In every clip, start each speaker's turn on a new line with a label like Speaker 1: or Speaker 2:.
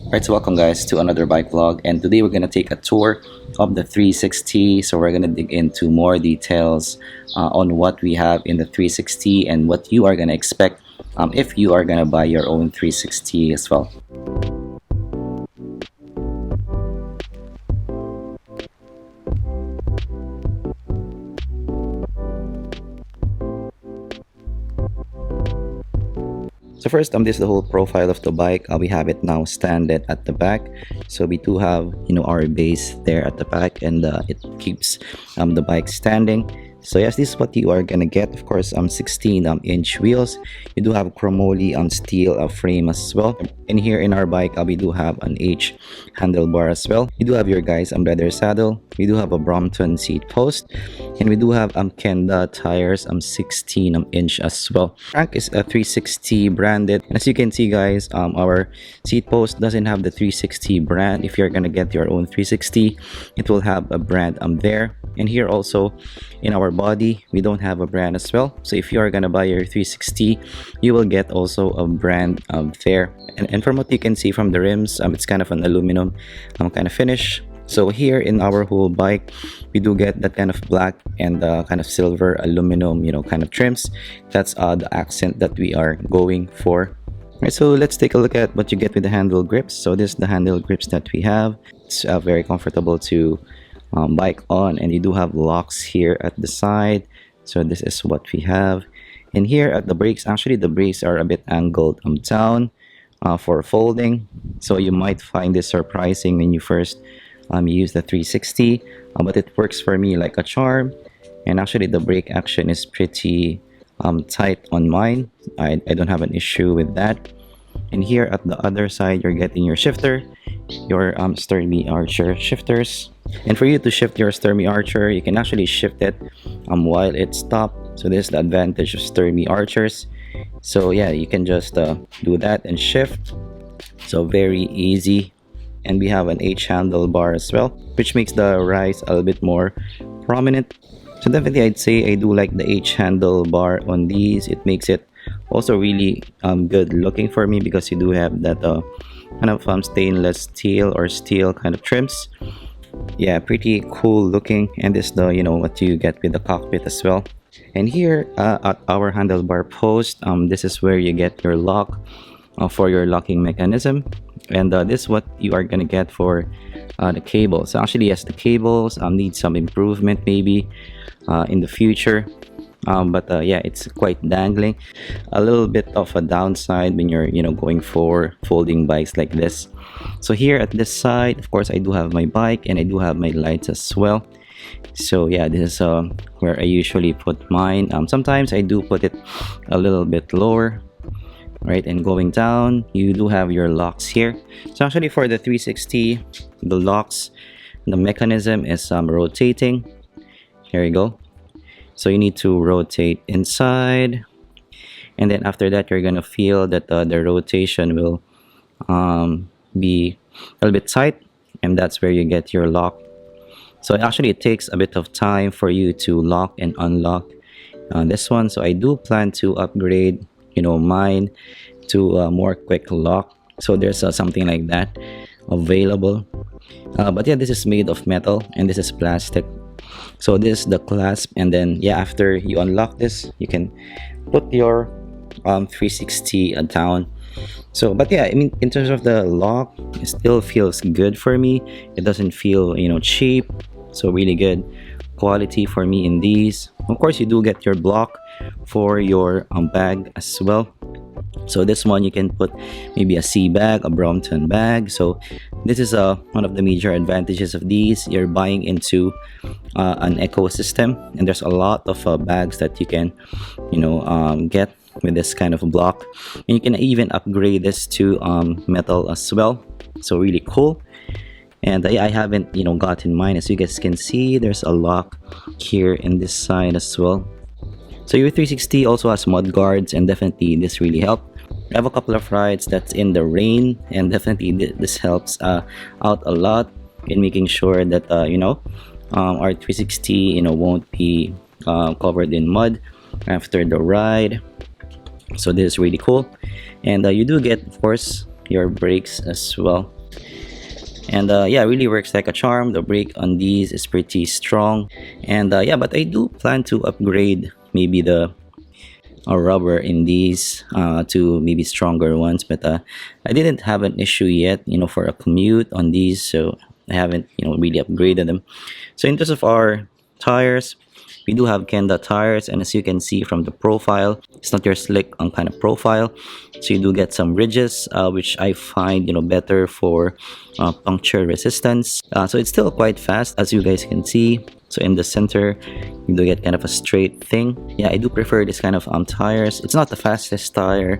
Speaker 1: Alright, so welcome guys to another bike vlog, and today we're gonna take a tour of the 360. So we're gonna dig into more details on what we have in the 360 and what you are gonna expect if you are gonna buy your own 360 as well. So first, this is the whole profile of the bike. We have it now standing at the back. So we do have, our base there at the back, and it keeps the bike standing. So yes, this is what you are gonna get. Of course, 16-inch wheels. You do have chromoly steel frame as well. And here in our bike, we do have an H handlebar as well. You do have your guys leather saddle. We do have a Brompton seat post, and we do have Kenda tires 16-inch as well. Crank is a 360 branded. As you can see, guys, our seat post doesn't have the 360 brand. If you're gonna get your own 360, it will have a brand there. And here also in our body, we don't have a brand as well. So if you are gonna buy your 360, you will get also a brand there. And from what you can see from the rims, it's kind of an aluminum kind of finish. So here in our whole bike, we do get that kind of black and kind of silver aluminum, kind of trims. That's the accent that we are going for. Alright, so let's take a look at what you get with the handle grips. So this is the handle grips that we have. It's very comfortable to bike on, and you do have locks here at the side. So this is what we have. And here at the brakes, actually the brakes are a bit angled down for folding. So you might find this surprising when you first use the 360, but it works for me like a charm. And actually the brake action is pretty tight on mine. I don't have an issue with that. And here at the other side, you're getting your shifter, your Sturmy Archer shifters. And for you to shift your Sturmy Archer, you can actually shift it while it's stopped. So this is the advantage of Sturmy Archers. So yeah, you can just do that and shift. So very easy. And we have an H handlebar as well, which makes the rise a little bit more prominent. So definitely I'd say I do like the H handlebar on these. It makes it also really good looking for me, because you do have that kind of stainless steel or steel kind of trims. Yeah, pretty cool looking. And this is the what you get with the cockpit as well. And here at our handlebar post, this is where you get your lock for your locking mechanism. And this is what you are gonna get for the cables. So actually, yes, the cables need some improvement maybe in the future. But yeah, it's quite dangling. A little bit of a downside when you're going for folding bikes like this. So here at this side, of course, I do have my bike and I do have my lights as well. So yeah, this is where I usually put mine. Sometimes I do put it a little bit lower. Right, and going down, you do have your locks here. So actually for the 360, the locks, the mechanism is rotating. Here you go. So you need to rotate inside, and then after that you're gonna feel that the rotation will be a little bit tight, and that's where you get your lock. So actually it takes a bit of time for you to lock and unlock this one. So I do plan to upgrade mine to a more quick lock. So there's something like that available. But yeah, this is made of metal and this is plastic. So this is the clasp, and then yeah, after you unlock this, you can put your 360 down. So but yeah, I mean, in terms of the lock, it still feels good for me. It doesn't feel cheap. So really good quality for me in these. Of course, you do get your block for your bag as well. So this one you can put maybe a C bag, a Brompton bag. So this is one of the major advantages of these. You're buying into an ecosystem, and there's a lot of bags that you can get with this kind of block, and you can even upgrade this to metal as well. So really cool. And I haven't gotten mine. As you guys can see, there's a lock here in this side as well. So your 360 also has mud guards, and definitely this really helped. I have a couple of rides that's in the rain, and definitely this helps out a lot in making sure that our 360 won't be covered in mud after the ride. So this is really cool. And you do get, of course, your brakes as well. And yeah, it really works like a charm. The brake on these is pretty strong. And yeah, but I do plan to upgrade maybe the rubber in these to maybe stronger ones, but I didn't have an issue yet, for a commute on these, so I haven't, really upgraded them. So in terms of our tires, we do have Kenda tires, and as you can see from the profile, it's not your slick on kind of profile, so you do get some ridges, which I find better for puncture resistance. So it's still quite fast, as you guys can see. So in the center, you do get kind of a straight thing. Yeah, I do prefer this kind of tires. It's not the fastest tire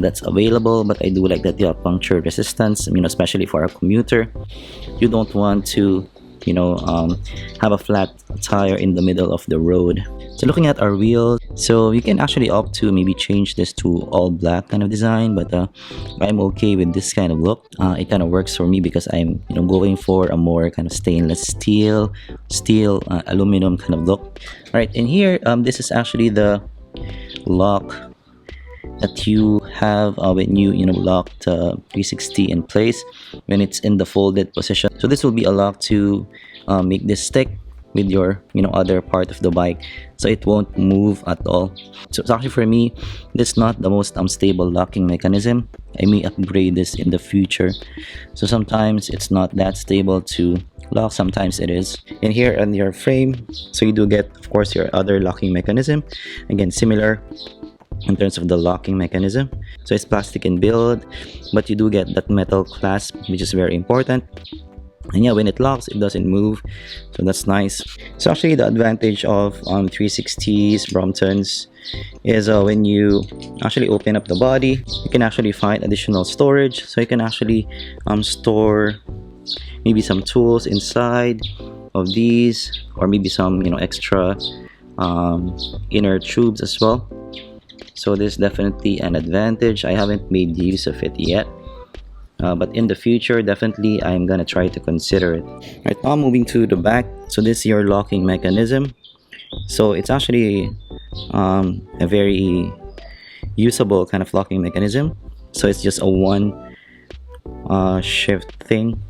Speaker 1: that's available, but I do like that they have puncture resistance. Especially for a commuter, you don't want to have a flat tire in the middle of the road. So looking at our wheels, so you can actually opt to maybe change this to all black kind of design, but I'm okay with this kind of look. It kind of works for me because I'm going for a more kind of stainless steel aluminum kind of look. All right, and here this is actually the lock that you have when you lock the 360 in place when it's in the folded position. So this will be a lock to make this stick with your other part of the bike, so it won't move at all. So it's actually, for me, this is not the most stable locking mechanism. I may upgrade this in the future. So sometimes it's not that stable to lock, sometimes it is. And here on your frame, so you do get, of course, your other locking mechanism, again similar in terms of the locking mechanism. So it's plastic in build, but you do get that metal clasp, which is very important. And yeah, when it locks, it doesn't move, so that's nice. So actually, the advantage of 360s Bromptons is when you actually open up the body, you can actually find additional storage. So you can actually store maybe some tools inside of these, or maybe some extra inner tubes as well. So this is definitely an advantage. I haven't made use of it yet, but in the future, definitely I'm gonna try to consider it. Right, now moving to the back. So this is your locking mechanism. So it's actually a very usable kind of locking mechanism. So it's just a one shift thing,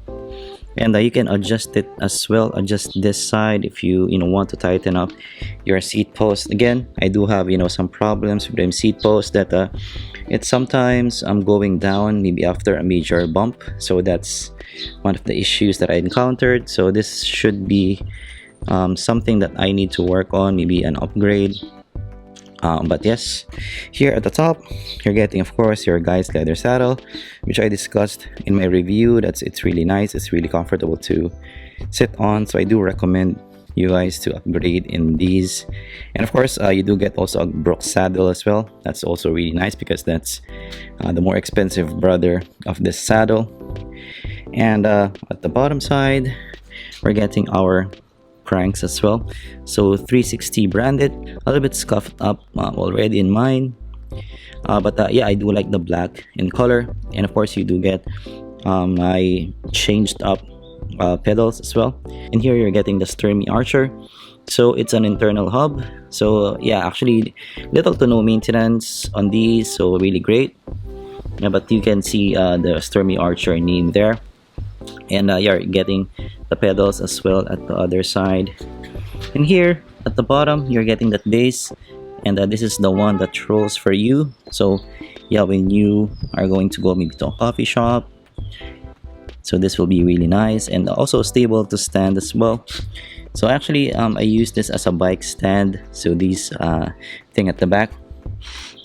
Speaker 1: and you can adjust it as well. Adjust this side if you want to tighten up your seat post. Again, I do have some problems with the seat post that it's sometimes going down maybe after a major bump. So that's one of the issues that I encountered. So this should be something that I need to work on, maybe an upgrade. But yes, here at the top, you're getting, of course, your guys leather saddle, which I discussed in my review. It's really nice. It's really comfortable to sit on, so I do recommend you guys to upgrade in these. And of course, you do get also a Brook saddle as well. That's also really nice because that's the more expensive brother of this saddle. And at the bottom side, we're getting our cranks as well. So 360 branded, a little bit scuffed up already in mine, but yeah, I do like the black in color. And of course, you do get my changed up pedals as well. And here you're getting the Sturmy Archer. So it's an internal hub. So yeah, actually little to no maintenance on these, so really great. Yeah, but you can see the Sturmy Archer name there. And you're getting the pedals as well at the other side. And here at the bottom, you're getting that base, and this is the one that rolls for you. So yeah, when you are going to go maybe to a coffee shop, so this will be really nice, and also stable to stand as well. So actually I use this as a bike stand. So these thing at the back,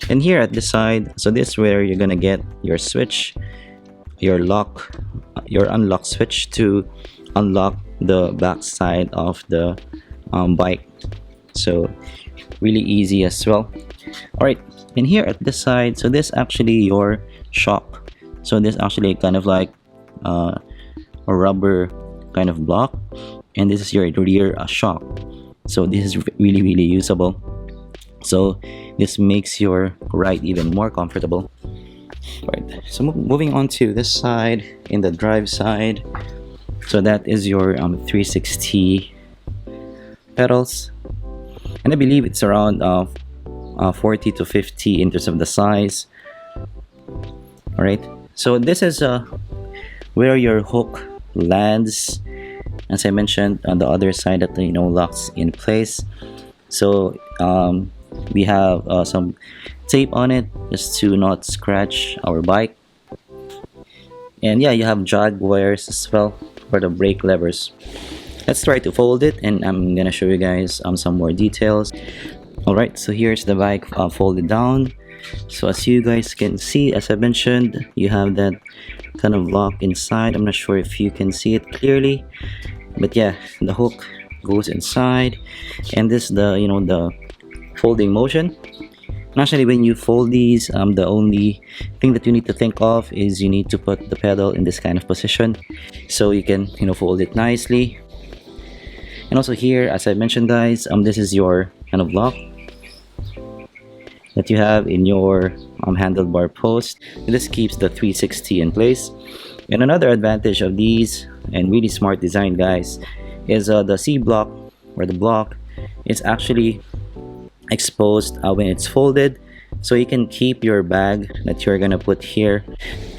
Speaker 1: and here at the side, so this is where you're gonna get your switch, your unlock switch to unlock the back side of the bike. So really easy as well. All right, and here at this side, so this actually your shock. So this actually kind of like a rubber kind of block, and this is your rear shock. So this is really usable. So this makes your ride even more comfortable. Right, so moving on to this side, in the drive side, so that is your 360 pedals, and I believe it's around 40 to 50 in terms of the size. All right, so this is where your hook lands, as I mentioned, on the other side that locks in place. So we have some tape on it just to not scratch our bike. And yeah, you have drag wires as well for the brake levers. Let's try to fold it, and I'm gonna show you guys some more details. Alright, so here's the bike folded down. So as you guys can see, as I mentioned, you have that kind of lock inside. I'm not sure if you can see it clearly, but yeah, the hook goes inside, and this the the folding motion. And actually, when you fold these, the only thing that you need to think of is you need to put the pedal in this kind of position so you can fold it nicely. And also here, as I mentioned guys, this is your kind of lock that you have in your handlebar post. And this keeps the 360 in place. And another advantage of these, and really smart design guys, is the C block, or the block, is actually exposed when it's folded, so you can keep your bag that you're gonna put here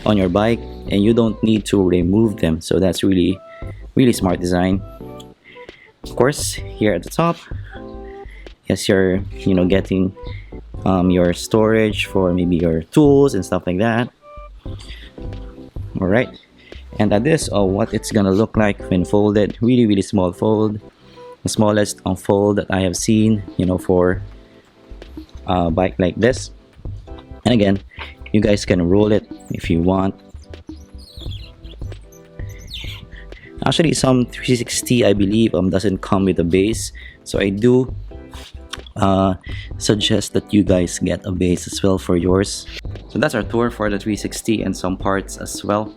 Speaker 1: on your bike and you don't need to remove them. So that's really smart design. Of course, here at the top, yes, you're getting your storage for maybe your tools and stuff like that. All right, and that is what it's gonna look like when folded. Really small fold, the smallest fold that I have seen for a bike like this. And again, you guys can roll it if you want. Actually, some 360 I believe doesn't come with a base, so I do suggest that you guys get a base as well for yours. So that's our tour for the 360 and some parts as well.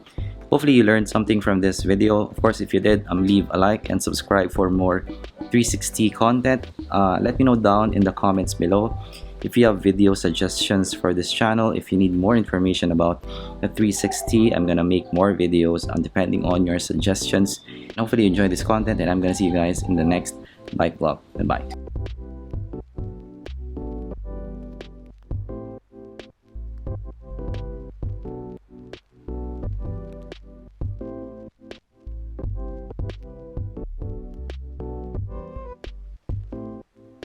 Speaker 1: Hopefully you learned something from this video. Of course, if you did, leave a like and subscribe for more 360 content. Let me know down in the comments below if you have video suggestions for this channel. If you need more information about the 360, I'm gonna make more videos depending on your suggestions. And hopefully you enjoy this content, and I'm gonna see you guys in the next bike vlog. Goodbye.